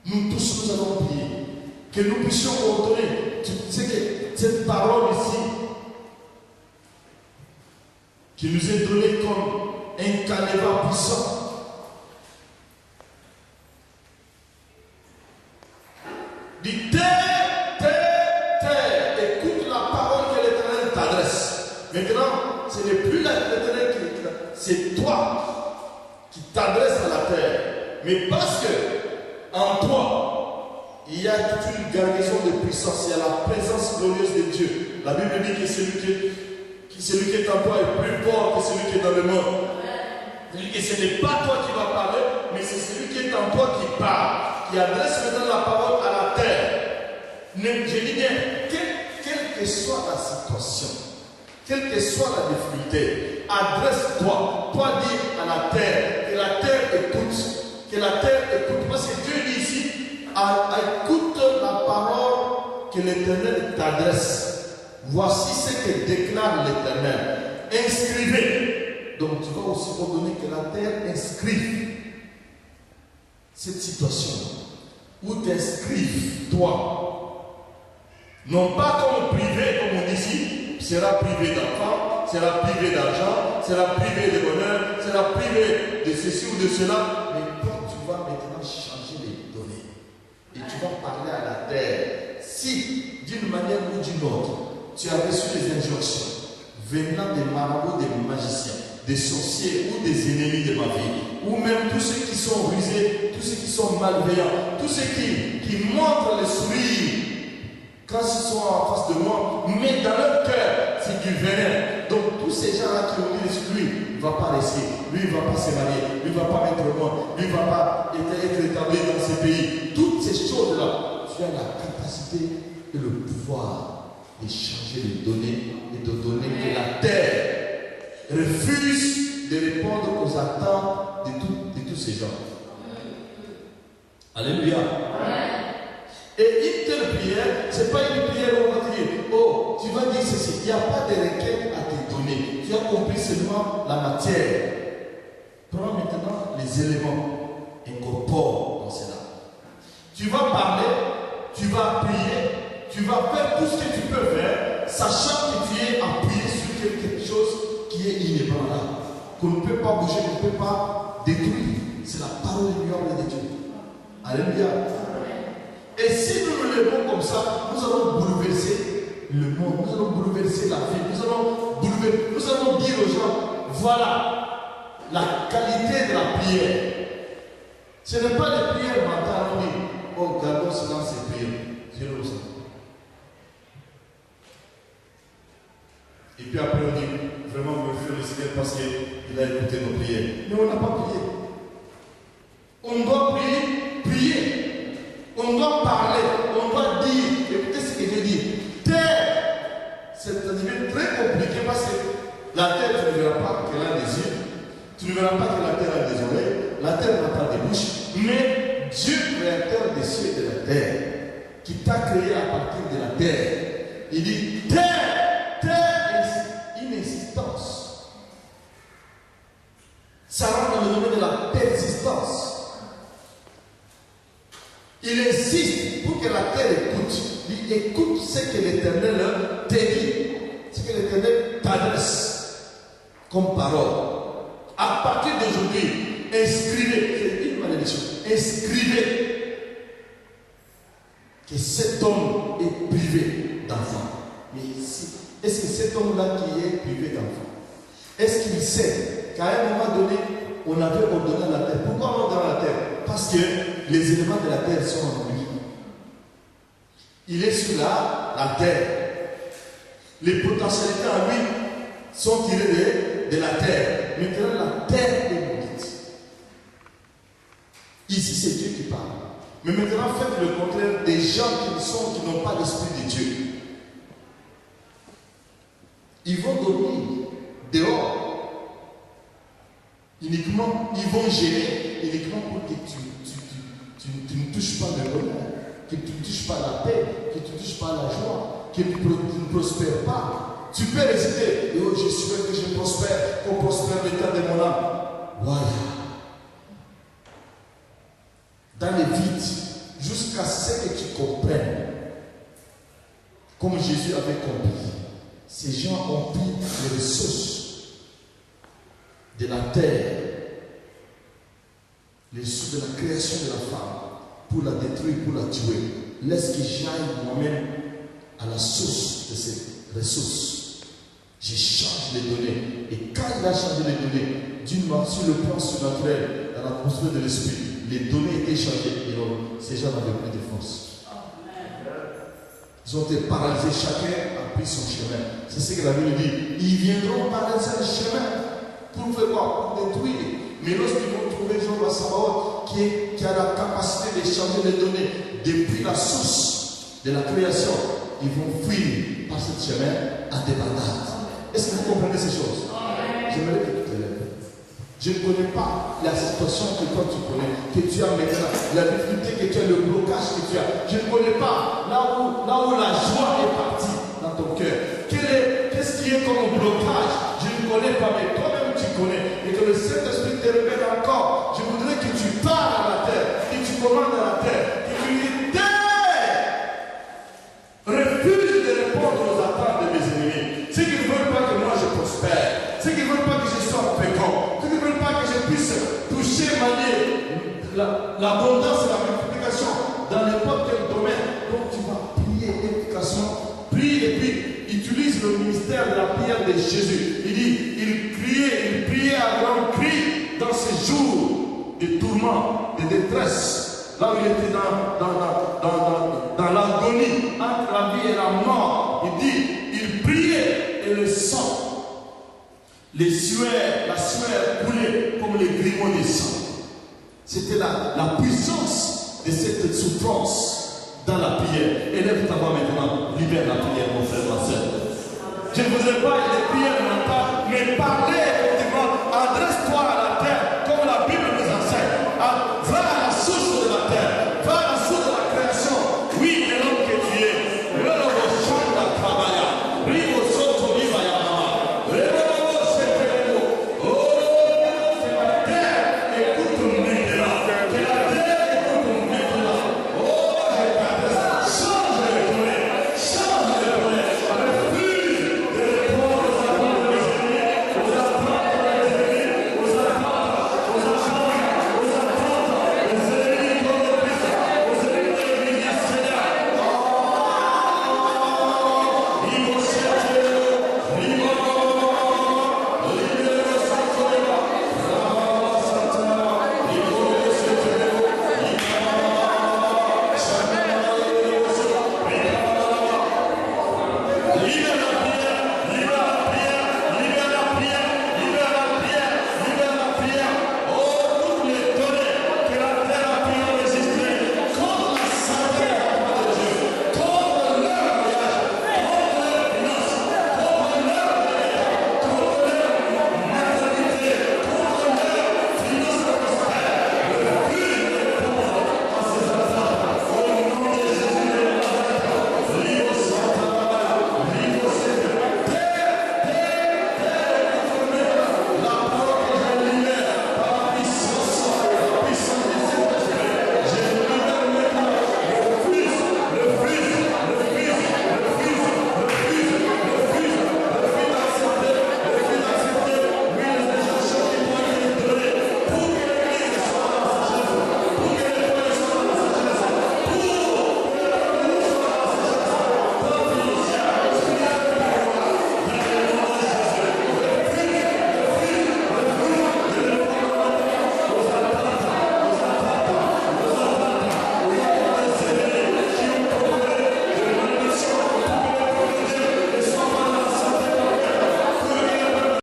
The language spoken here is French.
Nous tous, nous allons prier. Que nous puissions ordonner. Tu sais que cette parole ici, qui nous est donnée comme un caléva puissant, dit terre, écoute la parole que l'Éternel t'adresse. Maintenant, ce n'est plus l'Éternel qui c'est toi qui t'adresses à la terre. Mais parce que en toi, il y a toute une garnison de puissance, il y a la présence glorieuse de Dieu. La Bible dit que celui qui est en toi est plus fort que celui qui est dans le monde. Et ce n'est pas toi qui vas parler, mais c'est celui qui est en toi qui parle, qui adresse maintenant la parole à la terre. Je dis bien, quelle que soit la situation, quelle que soit la difficulté, adresse-toi, toi dire à la terre, que la terre écoute, que la terre écoute. Parce que Dieu dit ici, écoute la parole que l'Éternel t'adresse. Voici ce que déclare l'Éternel. Inscrivez. Donc tu vas aussi ordonner que la terre inscrive cette situation. Ou t'inscrive, toi. Non pas comme privé, comme on dit ici, sera privé d'enfants, sera privé d'argent, sera privé de bonheur, sera privé de ceci ou de cela. Mais toi, tu vas maintenant changer les données. Et tu vas parler à la terre. Si, d'une manière ou d'une autre, tu as reçu des injonctions venant des marabouts, des magiciens, des sorciers ou des ennemis de ma vie, ou même tous ceux qui sont rusés, tous ceux qui sont malveillants, tous ceux qui montrent le sourire quand ils sont en face de moi, mais dans leur cœur, c'est du venin. Donc tous ces gens-là qui ont dit, lui, il ne va pas rester, lui, il ne va pas se marier, lui, il ne va pas mettre au monde, lui, il ne va pas être établi dans ces pays. Toutes ces choses-là, tu as la capacité et le pouvoir de changer les données et de donner que la terre refuse de répondre aux attentes de tous ces gens. Alléluia. Et une telle prière, ce n'est pas une prière où on va dire, oh, tu vas dire ceci. Il n'y a pas de requête à te donner. Tu as compris seulement la matière. Prends maintenant les éléments, incorpore dans cela. Tu vas parler, tu vas prier, tu vas faire tout ce que tu peux faire, sachant que tu es appuyé sur quelque chose qui est inébranlable, qu'on ne peut pas bouger, qu'on ne peut pas détruire. C'est la parole immuable de Dieu. Alléluia. Et si nous nous levons comme ça, nous allons bouleverser le monde, nous allons bouleverser la vie, nous allons dire aux gens, voilà la qualité de la prière. Ce n'est pas les prières mentales, on dit, oh, gardons silence et prions. C'est comme ça. Et puis après on dit, vraiment glorifier le Seigneur parce qu'il a écouté nos prières. Mais on n'a pas prié. On doit prier. On doit parler, on doit dire. Écoutez ce que je dis. Terre, c'est un niveau très compliqué parce que la terre, tu ne verras pas qu'elle a des yeux. Tu ne verras pas que la terre a des oreilles. La terre n'a pas de bouche. Mais Dieu, créateur des cieux et de la terre, qui t'a créé à partir de la terre, il dit terre, terre est une existence. Ça rentre dans le domaine de la persistance. Il insiste pour que la terre écoute. Il écoute ce que l'Éternel te dit, ce que l'Éternel t'adresse comme parole. À partir d'aujourd'hui, inscrivez, c'est une malédiction, inscrivez que cet homme est privé d'enfant. Mais est-ce que cet homme-là qui est privé d'enfant, est-ce qu'il sait qu'à un moment donné, on avait ordonné la terre? Pourquoi on ordonne la terre? Parce que les éléments de la terre sont en lui. Il est sur la terre. Les potentialités en lui sont tirées de la terre. Maintenant, la terre est maudite. Ici, c'est Dieu qui parle. Mais maintenant, faites le contraire des gens qui n'ont pas l'esprit de Dieu. Ils vont dormir dehors. Uniquement, ils vont gêner uniquement pour que tu ne touches pas le bonheur, que tu ne touches pas la paix, que tu ne touches pas la joie, que tu ne prospères pas. Tu peux réciter, oh, je souhaite que je prospère, qu'on prospère l'état de mon âme. Voilà. Dans les vides, comme Jésus avait compris. Ces gens ont pris les ressources de la terre, les ressources de la création de la femme, pour la détruire, pour la tuer. Laisse que j'aille moi-même à la source de ces ressources. Je change les données. Et quand il a changé les données, sur le plan surnaturel, dans l'atmosphère de l'esprit, les données étaient changées. Et donc, ces gens n'avaient plus de force. Ils ont été paralysés, chacun a pris son chemin. C'est ce que la Bible dit. Ils viendront paralyser le chemin pour faire quoi? Pour détruire. Mais lorsqu'ils vont trouver Jehovah Sabaoth qui a la capacité de changer les données depuis la source de la création, ils vont fuir par ce chemin à débandade. Est-ce que vous comprenez ces choses? J'aimerais que tu te lèves. Je ne connais pas la situation que toi tu connais, que tu as maintenant, la difficulté que tu as, le blocage que tu as. Je ne connais pas là où la joie est partie dans ton cœur. Qu'est-ce qui est comme blocage? Je ne connais pas, mais toi-même tu connais. Et que le Saint-Esprit te révèle encore. Je voudrais que tu parles à la terre, que tu commandes à la terre, que tu dis terre, refuse de répondre aux attentes de mes ennemis. Ceux qui ne veulent pas que moi je prospère, ceux qui ne veulent pas que je sois fécond, ceux qui ne veulent pas que je puisse toucher, manier l'abondance et la multiplication dans n'importe quel domaine. Donc tu vas prier efficacement, prie et puis utilise le ministère de la prière de Jésus. Il dit, il priait à grand cri dans ces jours de tourment, de détresse, là où il était dans l'agonie, entre la vie et la mort. Il dit, il priait et le sang, la sueur coulait comme les grumeaux des sang. C'était la puissance de cette souffrance dans la prière. Élève ta voix maintenant, libère la prière, mon frère, ma soeur. Je ne voudrais pas les prières mentales, mais parler effectivement en